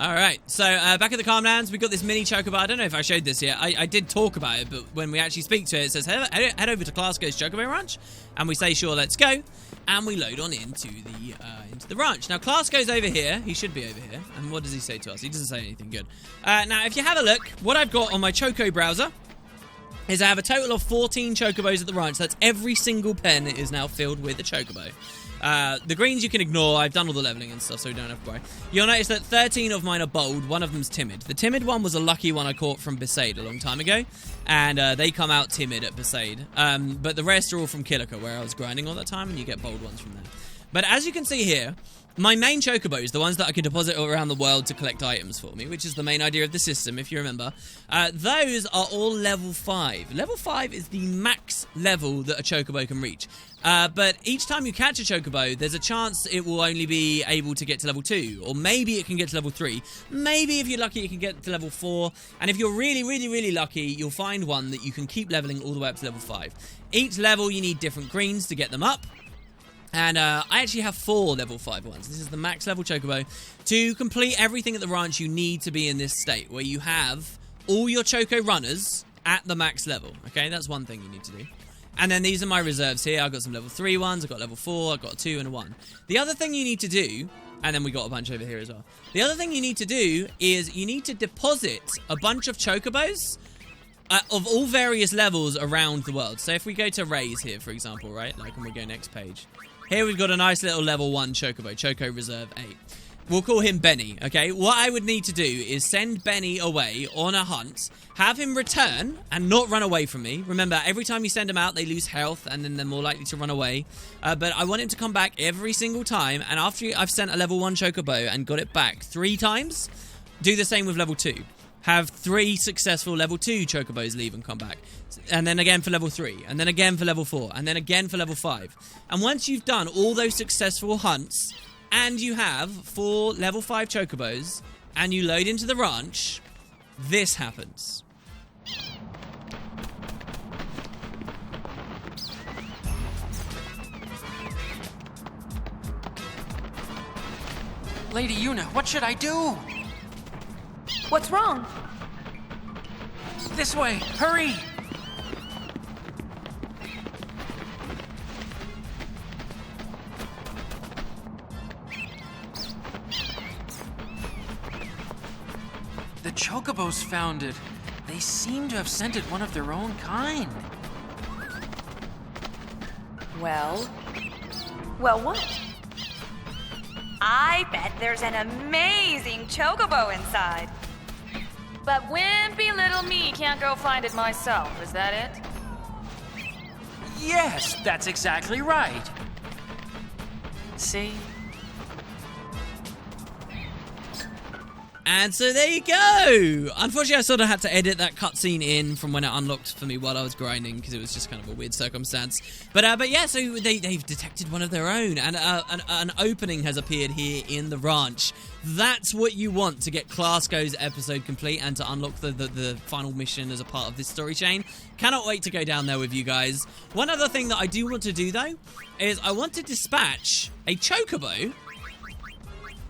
Alright, so back at the Calmlands, we've got this mini Chocobo. I don't know if I showed this yet. I did talk about it, but when we actually speak to it, it says, head over to Glasgow's Chocobo Ranch. And we say, sure, let's go. And we load on into the ranch. Now, Glasgow's over here. He should be over here. And what does he say to us? He doesn't say anything good. Now, if you have a look, what I've got on my Choco browser is I have a total of 14 Chocobos at the ranch. That's every single pen is now filled with a Chocobo. The greens you can ignore. I've done all the leveling and stuff, so we don't have to worry. You'll notice that 13 of mine are bold. One of them's timid. The timid one was a lucky one I caught from Besaid a long time ago, and they come out timid at Besaid. But the rest are all from Killiker, where I was grinding all that time, and you get bold ones from there. But as you can see here, my main Chocobos, the ones that I can deposit around the world to collect items for me, which is the main idea of the system, if you remember, those are all level 5. Level 5 is the max level that a Chocobo can reach. But each time you catch a Chocobo, there's a chance it will only be able to get to level 2, or maybe it can get to level 3. Maybe if you're lucky, it can get to level 4. And if you're really, really, really lucky, you'll find one that you can keep leveling all the way up to level 5. Each level, you need different greens to get them up. And I actually have 4 level 5 ones. This is the max level Chocobo. To complete everything at the ranch, you need to be in this state where you have all your Choco runners at the max level. Okay, that's one thing you need to do. And then these are my reserves here. I've got some level 3 ones. I've got level 4. I've got a 2 and a 1. The other thing you need to do, and then we got a bunch over here as well. The other thing you need to do is you need to deposit a bunch of Chocobos of all various levels around the world. So if we go to Raise here, for example, right? Like when we go next page. Here we've got a nice little level 1 Chocobo, Choco Reserve 8. We'll call him Benny, okay? What I would need to do is send Benny away on a hunt, have him return and not run away from me. Remember, every time you send them out, they lose health and then they're more likely to run away. But I want him to come back every single time, and after I've sent a level 1 Chocobo and got it back 3 times, do the same with level 2. Have 3 successful level 2 Chocobos leave and come back. And then again for level 3. And then again for level 4. And then again for level 5. And once you've done all those successful hunts, and you have 4 level 5 Chocobos, and you load into the ranch, this happens. Lady Yuna, what should I do? What's wrong? This way, hurry! The Chocobos found it. They seem to have sent it one of their own kind. Well, what? I bet there's an amazing Chocobo inside. But wimpy little me can't go find it myself, is that it? Yes, that's exactly right. See? And so there you go. Unfortunately, I sort of had to edit that cutscene in from when it unlocked for me while I was grinding, because it was just kind of a weird circumstance. But yeah, so they've detected one of their own, and an opening has appeared here in the ranch. That's what you want to get Glasgow's episode complete and to unlock the final mission as a part of this story chain. Cannot wait to go down there with you guys. One other thing that I do want to do, though, is I want to dispatch a Chocobo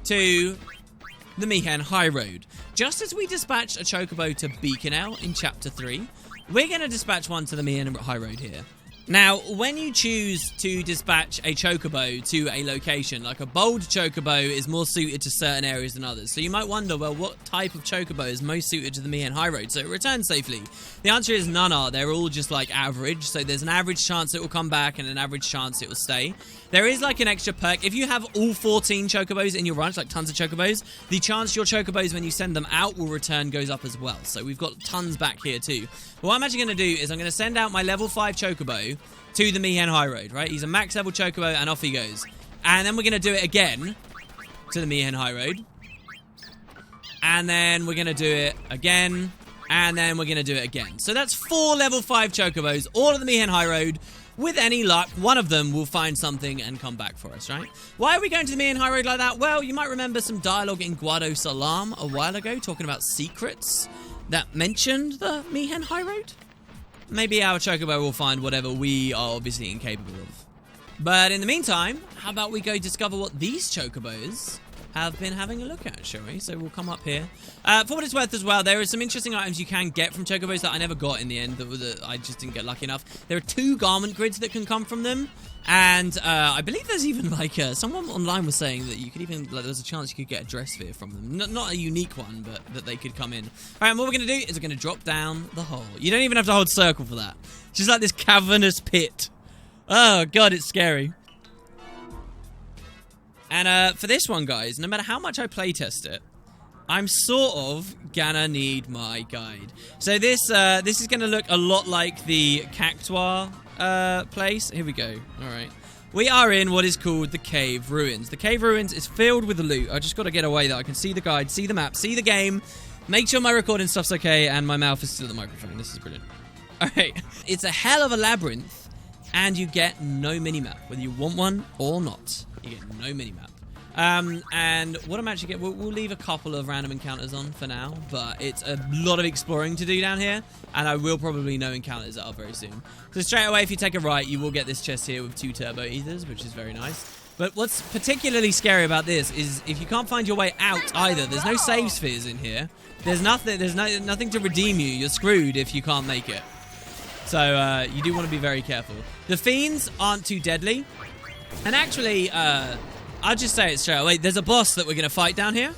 to the Mihen High Road. Just as we dispatched a Chocobo to Beaconell in Chapter 3, we're going to dispatch one to the Mihen High Road here. Now, when you choose to dispatch a Chocobo to a location, like a bold Chocobo is more suited to certain areas than others. So you might wonder, well, what type of Chocobo is most suited to the Mihen High Road so it returns safely? The answer is none are. They're all just like average. So there's an average chance it will come back and an average chance it will stay. There is like an extra perk. If you have all 14 Chocobos in your ranch, like tons of Chocobos, the chance your Chocobos, when you send them out, will return goes up as well. So we've got tons back here too. But what I'm actually going to do is I'm going to send out my level 5 Chocobo to the Mihen High Road, right? He's a max level Chocobo and off he goes. And then we're going to do it again to the Mihen High Road. And then we're going to do it again. And then we're going to do it again. So that's 4 level 5 Chocobos, all at the Mihen High Road. With any luck, one of them will find something and come back for us, right? Why are we going to the Mihen High Road like that? Well, you might remember some dialogue in Guado Salam a while ago talking about secrets that mentioned the Mihen High Road. Maybe our Chocobo will find whatever we are obviously incapable of. But in the meantime, how about we go discover what these Chocobos have been having a look at, shall we? So we'll come up here. For what it's worth as well, there are some interesting items you can get from Chocobos that I never got in the end. That I just didn't get lucky enough. There are 2 garment grids that can come from them. And I believe there's even like someone online was saying that you could even there's a chance you could get a dress sphere from them. Not a unique one, but that they could come in. All right, and what we're gonna do is we're gonna drop down the hole. You don't even have to hold circle for that. It's just like this cavernous pit. Oh god, it's scary. And for this one, guys, no matter how much I playtest it, I'm sort of gonna need my guide. So this is gonna look a lot like the Cactuar place. Here we go. All right, we are in what is called the Cave Ruins. The Cave Ruins is filled with loot. I just got to get away that I can see the guide, see the map, see the game, make sure my recording stuff's okay, and my mouth is still the microphone. This is brilliant. All right, it's a hell of a labyrinth, and you get no mini-map, whether you want one or not. You get no mini-map. And what I'm actually getting, we'll leave a couple of random encounters on for now, but it's a lot of exploring to do down here, and I will probably know encounters that are very soon. So straight away, if you take a right, you will get this chest here with 2 turbo ethers, which is very nice. But what's particularly scary about this is if you can't find your way out either, there's no save spheres in here. There's nothing to redeem you. You're screwed if you can't make it. So you do want to be very careful. The fiends aren't too deadly, and actually, I'll just say it straight away. There's a boss that we're going to fight down here.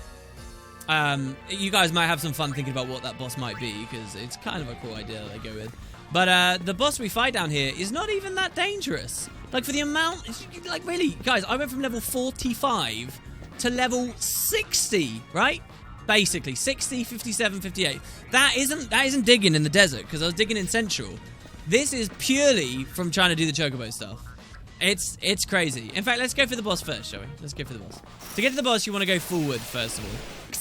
You guys might have some fun thinking about what that boss might be, because it's kind of a cool idea that they go with. But the boss we fight down here is not even that dangerous. Like, for the amount... Like, really, guys, I went from level 45 to level 60, right? Basically, 60, 57, 58. That isn't digging in the desert, because I was digging in Central. This is purely from trying to do the Chocobo stuff. It's crazy. In fact, let's go for the boss first, shall we? Let's go for the boss. To get to the boss, you want to go forward, first of all.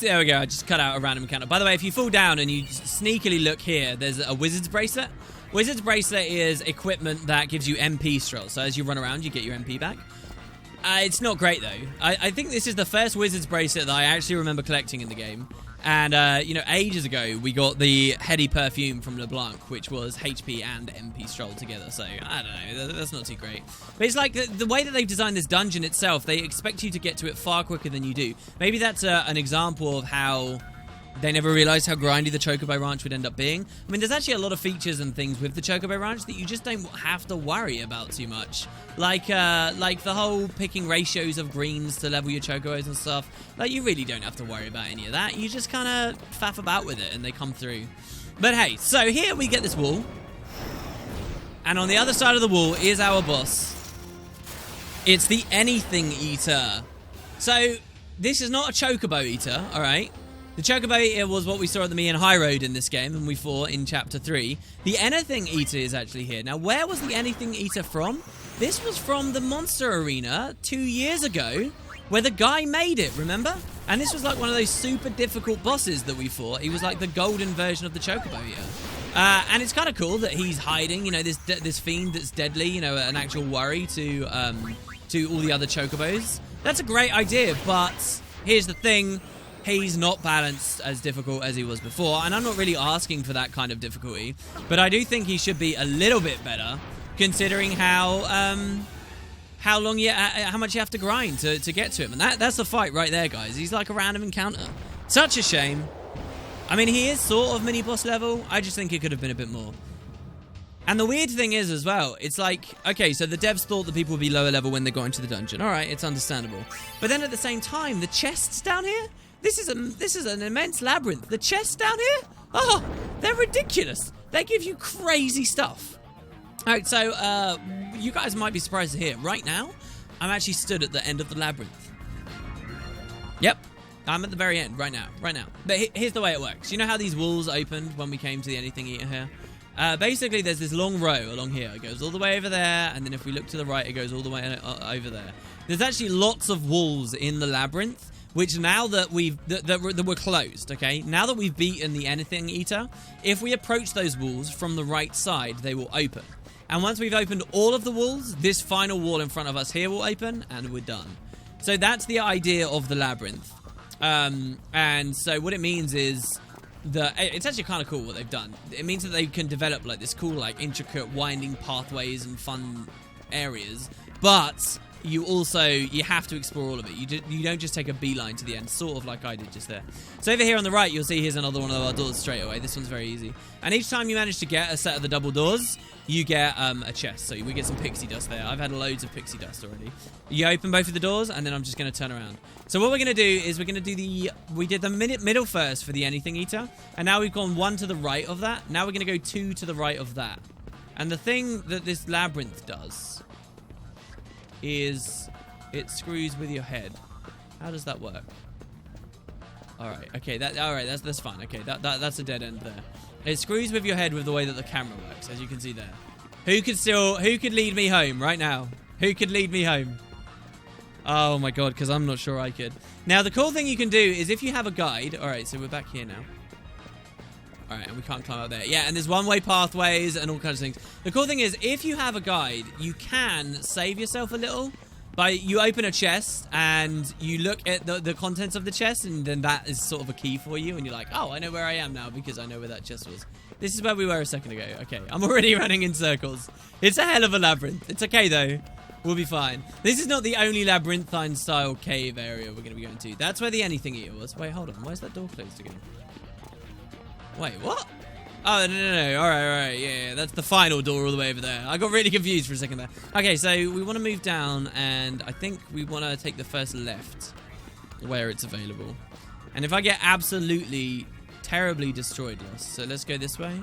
There we go. I just cut out a random encounter. By the way, if you fall down and you sneakily look here, there's a wizard's bracelet. Wizard's bracelet is equipment that gives you MP strolls. So as you run around, you get your MP back. It's not great, though. I think this is the first wizard's bracelet that I actually remember collecting in the game. And, you know, ages ago, we got the Heady perfume from LeBlanc, which was HP and MP stroll together. So, I don't know. That's not too great. But it's like the way that they've designed this dungeon itself, they expect you to get to it far quicker than you do. Maybe that's an example of how they never realized how grindy the Chocobo Ranch would end up being. I mean, there's actually a lot of features and things with the Chocobo Ranch that you just don't have to worry about too much. Like the whole picking ratios of greens to level your Chocobos and stuff. Like, you really don't have to worry about any of that. You just kind of faff about with it and they come through. But hey, so here we get this wall. And on the other side of the wall is our boss. It's the Anything Eater. So, this is not a Chocobo Eater, alright? The Chocobo Eater was what we saw at the Mian High Road in this game, and we fought in Chapter 3. The Anything Eater is actually here. Now, where was the Anything Eater from? This was from the Monster Arena 2 years ago, where the guy made it, remember? And this was like one of those super difficult bosses that we fought. He was like the golden version of the Chocobo Eater. And it's kind of cool that he's hiding, you know, this fiend that's deadly, you know, an actual worry to all the other Chocobos. That's a great idea, but here's the thing. He's not balanced as difficult as he was before, and I'm not really asking for that kind of difficulty, but I do think he should be a little bit better, considering how much you have to grind to get to him, and that's the fight right there, guys. He's like a random encounter. Such a shame. I mean, he is sort of mini boss level. I just think it could have been a bit more. And the weird thing is as well, it's like, okay, so the devs thought that people would be lower level when they got into the dungeon. All right, it's understandable, but then at the same time, the chests down here. This is an immense labyrinth. The chests down here? Oh, they're ridiculous. They give you crazy stuff. All right, so you guys might be surprised to hear. Right now, I'm actually stood at the end of the labyrinth. Yep, I'm at the very end right now. But here's the way it works. You know how these walls opened when we came to the Anything Eater here? Basically, there's this long row along here. It goes all the way over there, and then if we look to the right, it goes all the way over there. There's actually lots of walls in the labyrinth, which now that that we're closed, okay? Now that we've beaten the Anything Eater, if we approach those walls from the right side, they will open. And once we've opened all of the walls, this final wall in front of us here will open, and we're done. So that's the idea of the labyrinth. And so what it means is it's actually kind of cool what they've done. It means that they can develop like this cool, like intricate winding pathways and fun areas, but you have to explore all of it. You don't just take a beeline to the end, sort of like I did just there. So over here on the right, you'll see here's another one of our doors straight away. This one's very easy. And each time you manage to get a set of the double doors, you get a chest. So we get some pixie dust there. I've had loads of pixie dust already. You open both of the doors, and then I'm just going to turn around. So what we're going to do is we're going to do we did the middle first for the anything eater, and now we've gone 1 to the right of that. Now we're going to go 2 to the right of that. And the thing that this labyrinth does is it screws with your head. How does that work? All right, okay, that's fine. Okay, that's a dead end there. It screws with your head with the way that the camera works, as you can see there. Who could lead me home right now? Who could lead me home? Oh my god, because I'm not sure I could. Now, the cool thing you can do is if you have a guide. All right, so we're back here now. All right, and we can't climb up there. Yeah, and there's one-way pathways and all kinds of things. The cool thing is, if you have a guide, you can save yourself a little. You open a chest, and you look at the contents of the chest, and then that is sort of a key for you, and you're like, oh, I know where I am now, because I know where that chest was. This is where we were a second ago. Okay, I'm already running in circles. It's a hell of a labyrinth. It's okay, though. We'll be fine. This is not the only labyrinthine-style cave area we're going to be going to. That's where the anything eater was. Wait, hold on. Where's that door closed again? Wait, what? Oh, no. All right. Yeah, that's the final door all the way over there. I got really confused for a second there. Okay, so we want to move down, and I think we want to take the first left where it's available. And if I get absolutely terribly destroyed, lost. So let's go this way,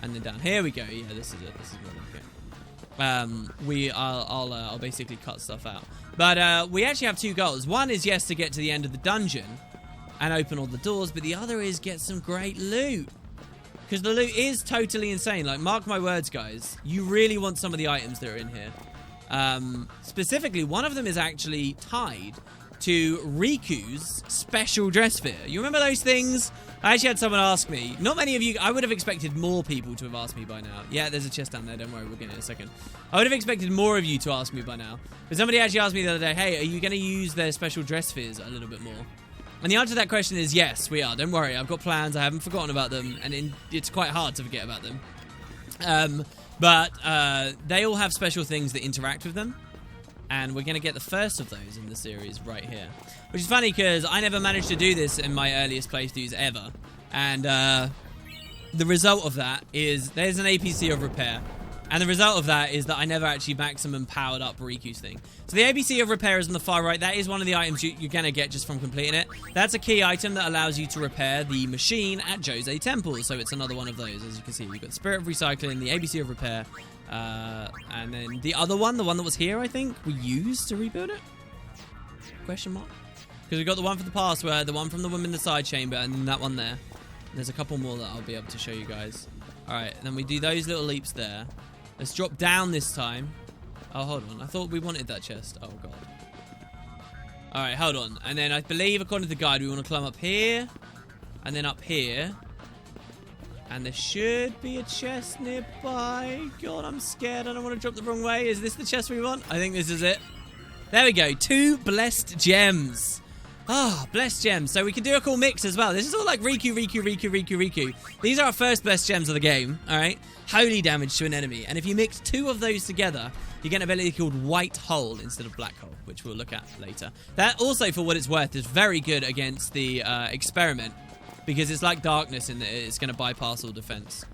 and then down. Here we go. Yeah, this is it. This is what okay. I'll basically cut stuff out. But we actually have 2 goals. One is, yes, to get to the end of the dungeon and open all the doors, but the other is get some great loot. Because the loot is totally insane. Like, mark my words, guys. You really want some of the items that are in here. Specifically, one of them is actually tied to Riku's special dress fit. You remember those things? I actually had someone ask me. Not many of you. I would have expected more people to have asked me by now. Yeah, there's a chest down there. Don't worry, we'll get it in a second. I would have expected more of you to ask me by now. But somebody actually asked me the other day, hey, are you going to use their special dress fizz a little bit more? And the answer to that question is yes, we are. Don't worry, I've got plans. I haven't forgotten about them, and it's quite hard to forget about them. But they all have special things that interact with them, and we're going to get the first of those in the series right here. Which is funny because I never managed to do this in my earliest playthroughs ever, and the result of that is there's an APC of repair. And the result of that is that I never actually maximum powered up Riku's thing. So the ABC of repair is on the far right. That is one of the items you're going to get just from completing it. That's a key item that allows you to repair the machine at Jose Temple. So it's another one of those, as you can see. We've got Spirit of Recycling, the ABC of repair, and then the other one, the one that was here, I think, we used to rebuild it? Question mark? Because we've got the one for the password, the one from the woman in the side chamber, and then that one there. And there's a couple more that I'll be able to show you guys. All right, then we do those little leaps there. Let's drop down this time. Oh, hold on. I thought we wanted that chest. Oh, God. All right, hold on. And then I believe, according to the guide, we want to climb up here. And then up here. And there should be a chest nearby. God, I'm scared. I don't want to drop the wrong way. Is this the chest we want? I think this is it. There we go. 2 blessed gems. Ah, blessed gems. So we can do a cool mix as well. This is all like Riku. These are our first blessed gems of the game, all right? Holy damage to an enemy. And if you mix 2 of those together, you get an ability called White Hole instead of Black Hole, which we'll look at later. That also, for what it's worth, is very good against the Experiment, because it's like Darkness in that it's going to bypass all defense.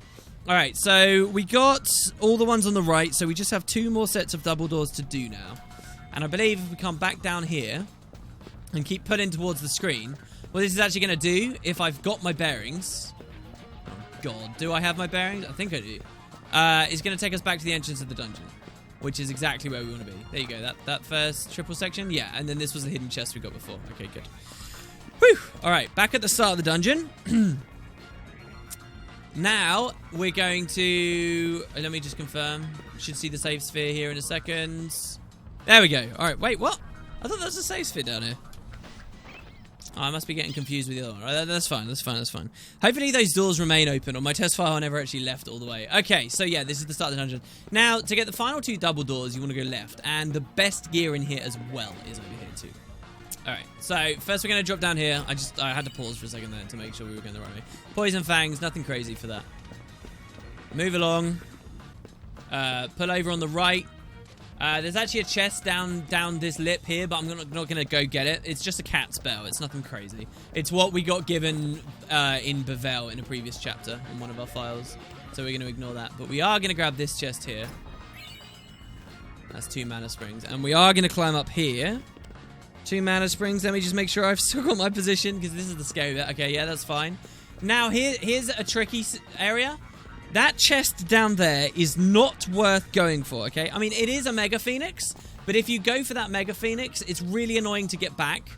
All right, so we got all the ones on the right, so we just have 2 more sets of double doors to do now. And I believe if we come back down here and keep putting towards the screen, what this is actually going to do, if I've got my bearings... Oh, God, do I have my bearings? I think I do. It's going to take us back to the entrance of the dungeon, which is exactly where we want to be. There you go, that first triple section. Yeah, and then this was the hidden chest we got before. Okay, good. Whew! All right, back at the start of the dungeon. Now, we're going to... Let me just confirm. Should see the save sphere here in a second. There we go. All right, wait, what? I thought there was a save sphere down here. Oh, I must be getting confused with the other one. Right, that's fine. Hopefully those doors remain open. On my test file, I never actually left all the way. Okay, so yeah, this is the start of the dungeon. Now, to get the final 2 double doors, you want to go left. And the best gear in here as well is over here too. Alright, so first we're going to drop down here. I had to pause for a second there to make sure we were going the right way. Poison fangs, nothing crazy for that. Move along. Pull over on the right. There's actually a chest down this lip here, but I'm not going to go get it. It's just a cat spell. It's nothing crazy. It's what we got given in Bevel in a previous chapter in one of our files. So we're going to ignore that. But we are going to grab this chest here. That's 2 mana springs. And we are going to climb up here. 2 mana springs. Let me just make sure I've still got my position, because this is the scary bit. Okay, yeah, that's fine. Now, here's a tricky area. That chest down there is not worth going for, okay? I mean, it is a Mega Phoenix, but if you go for that Mega Phoenix, it's really annoying to get back.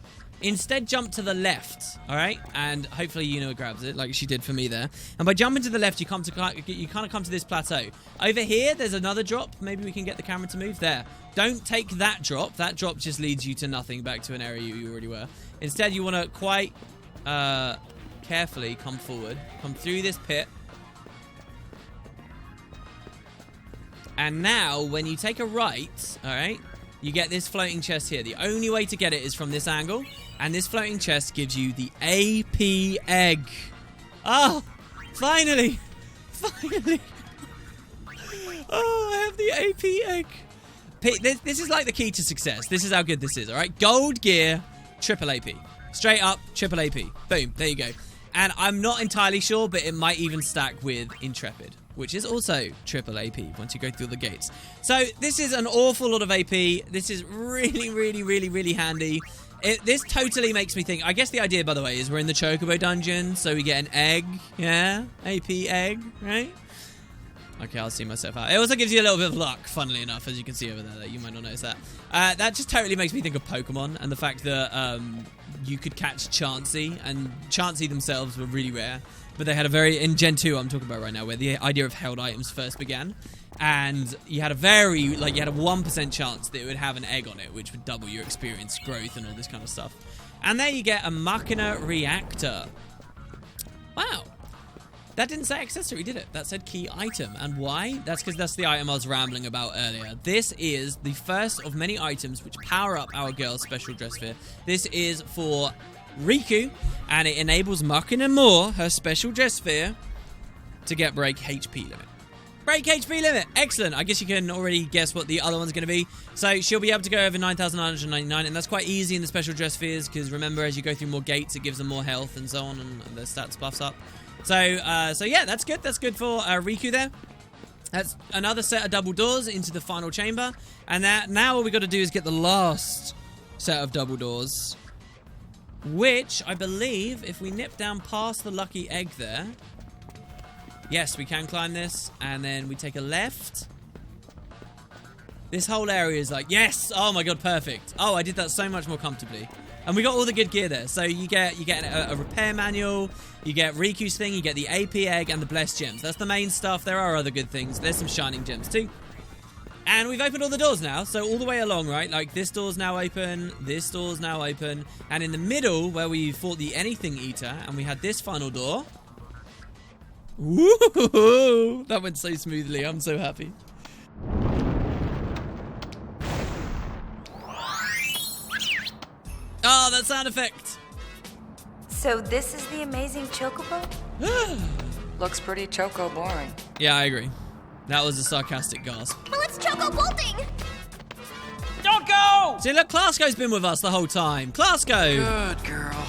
Instead, jump to the left, all right? And hopefully Yuna grabs it, like she did for me there. And by jumping to the left, you kind of come to this plateau. Over here, there's another drop. Maybe we can get the camera to move. There. Don't take that drop. That drop just leads you to nothing, back to an area you already were. Instead, you want to quite carefully come forward, come through this pit. And now, when you take a right, all right, you get this floating chest here. The only way to get it is from this angle. And this floating chest gives you the AP egg. Oh, finally. Finally. Oh, I have the AP egg. This is like the key to success. This is how good this is, all right? Gold gear, triple AP. Straight up, triple AP. Boom, there you go. And I'm not entirely sure, but it might even stack with Intrepid, which is also triple AP once you go through the gates. So this is an awful lot of AP. This is really, really, really, really handy. This totally makes me think. I guess the idea, by the way, is we're in the Chocobo dungeon, so we get an egg. Yeah, AP egg, right? Okay, I'll see myself out. It also gives you a little bit of luck, funnily enough, as you can see over there. You might not notice that. That just totally makes me think of Pokemon and the fact that you could catch Chansey, and Chansey themselves were really rare. But they had a very, in Gen 2 I'm talking about right now, where the idea of held items first began. And you had a very, like, you had a 1% chance that it would have an egg on it, which would double your experience growth and all this kind of stuff. And there you get a Machina Reactor. Wow. That didn't say accessory, did it? That said key item. And why? That's because that's the item I was rambling about earlier. This is the first of many items which power up our girl's special dress sphere. This is for Riku, and it enables Machina Moore, her special dress sphere, to get break HP limit. Break HP limit! Excellent! I guess you can already guess what the other one's going to be. So she'll be able to go over 9,999, and that's quite easy in the special dress spheres, because remember, as you go through more gates, it gives them more health and so on, and their stats buffs up. So yeah, that's good. That's good for Riku there. That's another set of double doors into the final chamber. And now all we got to do is get the last set of double doors, which I believe, if we nip down past the lucky egg there, yes, we can climb this, and then we take a left. This whole area is like, yes! Oh my god, perfect. Oh, I did that so much more comfortably. And we got all the good gear there. So you get a repair manual, you get Riku's thing, you get the AP egg, and the blessed gems. That's the main stuff. There are other good things. There's some shining gems too. And we've opened all the doors now, so all the way along, right? Like, this door's now open, this door's now open, and in the middle, where we fought the Anything Eater, and we had this final door. Woo! That went so smoothly. I'm so happy. Oh, that sound effect! So this is the amazing Chocobo? Looks pretty choco boring. Yeah, I agree. That was a sarcastic gasp. Well, it's Choco bolting! Don't go! See, look, Clasko's been with us the whole time. Clasko! Good girl.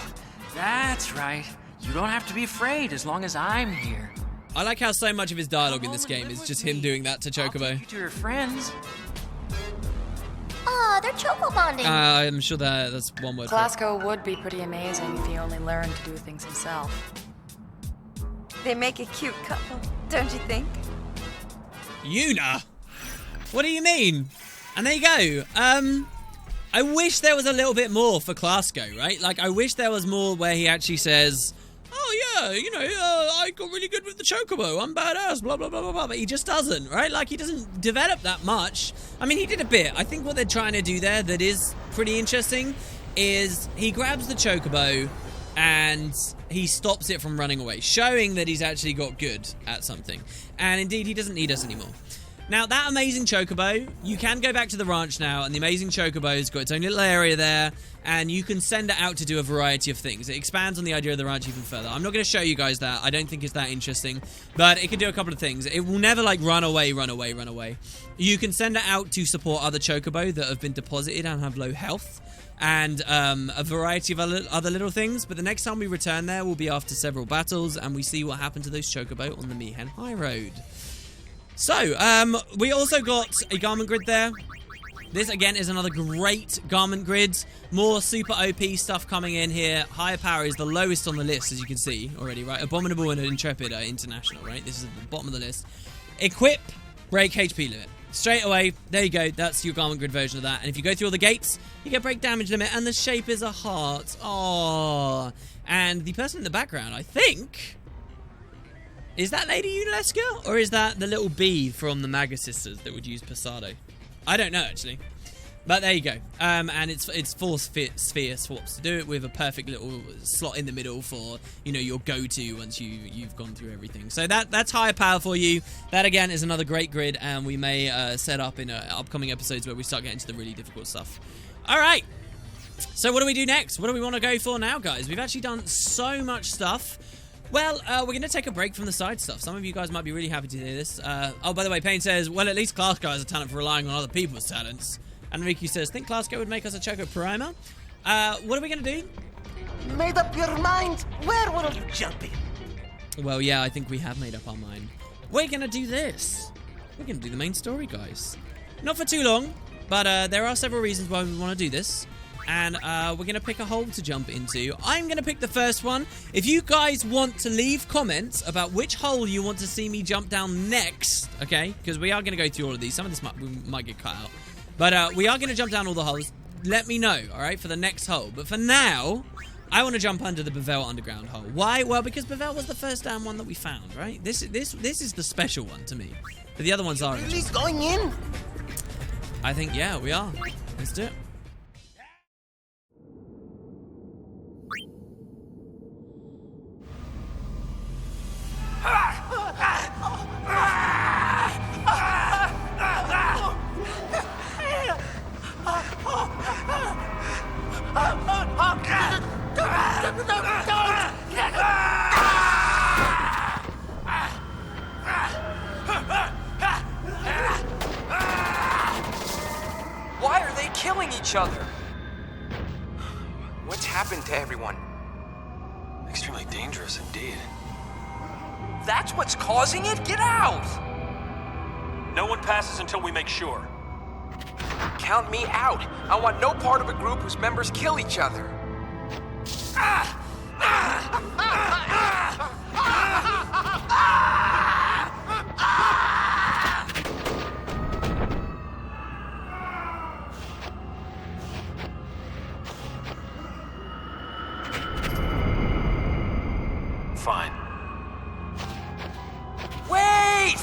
That's right. You don't have to be afraid as long as I'm here. I like how so much of his dialogue in this game is just him doing that to I'll Chocobo. take you to your friends. Aw, they're Choco bonding. I'm sure that's one word for it. Clasko would be pretty amazing if he only learned to do things himself. They make a cute couple, don't you think? Yuna? What do you mean? And there you go. I wish there was a little bit more for Clasko, right? Like, I wish there was more where he actually says, oh yeah, you know, I got really good with the Chocobo, I'm badass, blah, blah, blah, blah, blah. But he just doesn't, right? Like, he doesn't develop that much. I mean, he did a bit. I think what they're trying to do there that is pretty interesting is he grabs the Chocobo and he stops it from running away, showing that he's actually got good at something. And indeed, he doesn't need us anymore. Now, that amazing chocobo, you can go back to the ranch now, and the amazing chocobo's got its own little area there, and you can send it out to do a variety of things. It expands on the idea of the ranch even further. I'm not going to show you guys that. I don't think it's that interesting, but it can do a couple of things. It will never, like, run away. You can send it out to support other chocobo that have been deposited and have low health, and a variety of other little things, but the next time we return there will be after several battles, and we see what happened to those chocobo on the Mihen High Road. So, we also got a garment grid there. This, again, is another great garment grid. More super OP stuff coming in here. Higher power is the lowest on the list, as you can see already, right? Abominable and Intrepid are international, right? This is at the bottom of the list. Equip, break HP limit. Straight away, there you go. That's your garment grid version of that. And if you go through all the gates, you get break damage limit, and the shape is a heart. Aww. And the person in the background, I think... Is that Lady Unesca? Or is that the little bee from the Maga Sisters that would use Pasado? I don't know, actually. But there you go. And it's 4 sphere swaps to do it with a perfect little slot in the middle for, you know, your go-to once you've gone through everything. So that's higher power for you. That, again, is another great grid, and we may set up in upcoming episodes where we start getting to the really difficult stuff. All right. So what do we do next? What do we want to go for now, guys? We've actually done so much stuff. Well, we're going to take a break from the side stuff. Some of you guys might be really happy to hear this. Oh, by the way, Payne says, well, at least Class Guy has a talent for relying on other people's talents. And Riku says, think Class Guy would make us a Choco Primer? What are we going to do? Made up your mind? Where will you jump in? Well, yeah, I think we have made up our mind. We're going to do this. We're going to do the main story, guys. Not for too long, but there are several reasons why we want to do this. And we're going to pick a hole to jump into. I'm going to pick the first one. If you guys want to leave comments about which hole you want to see me jump down next, okay? Because we are going to go through all of these. Some of this might get cut out. But we are going to jump down all the holes. Let me know, all right, for the next hole. But for now, I want to jump under the Bevel underground hole. Why? Well, because Bevel was the first damn one that we found, right? This is the special one to me. But the other ones are. Really going in? I think, yeah, we are. Let's do it. Why are they killing each other? What's happened to everyone? Extremely dangerous indeed. That's what's causing it? Get out! No one passes until we make sure. Count me out. I want no part of a group whose members kill each other. Fine. Wait!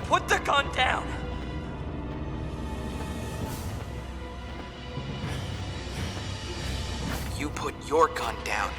Put the gun down! You put your gun down.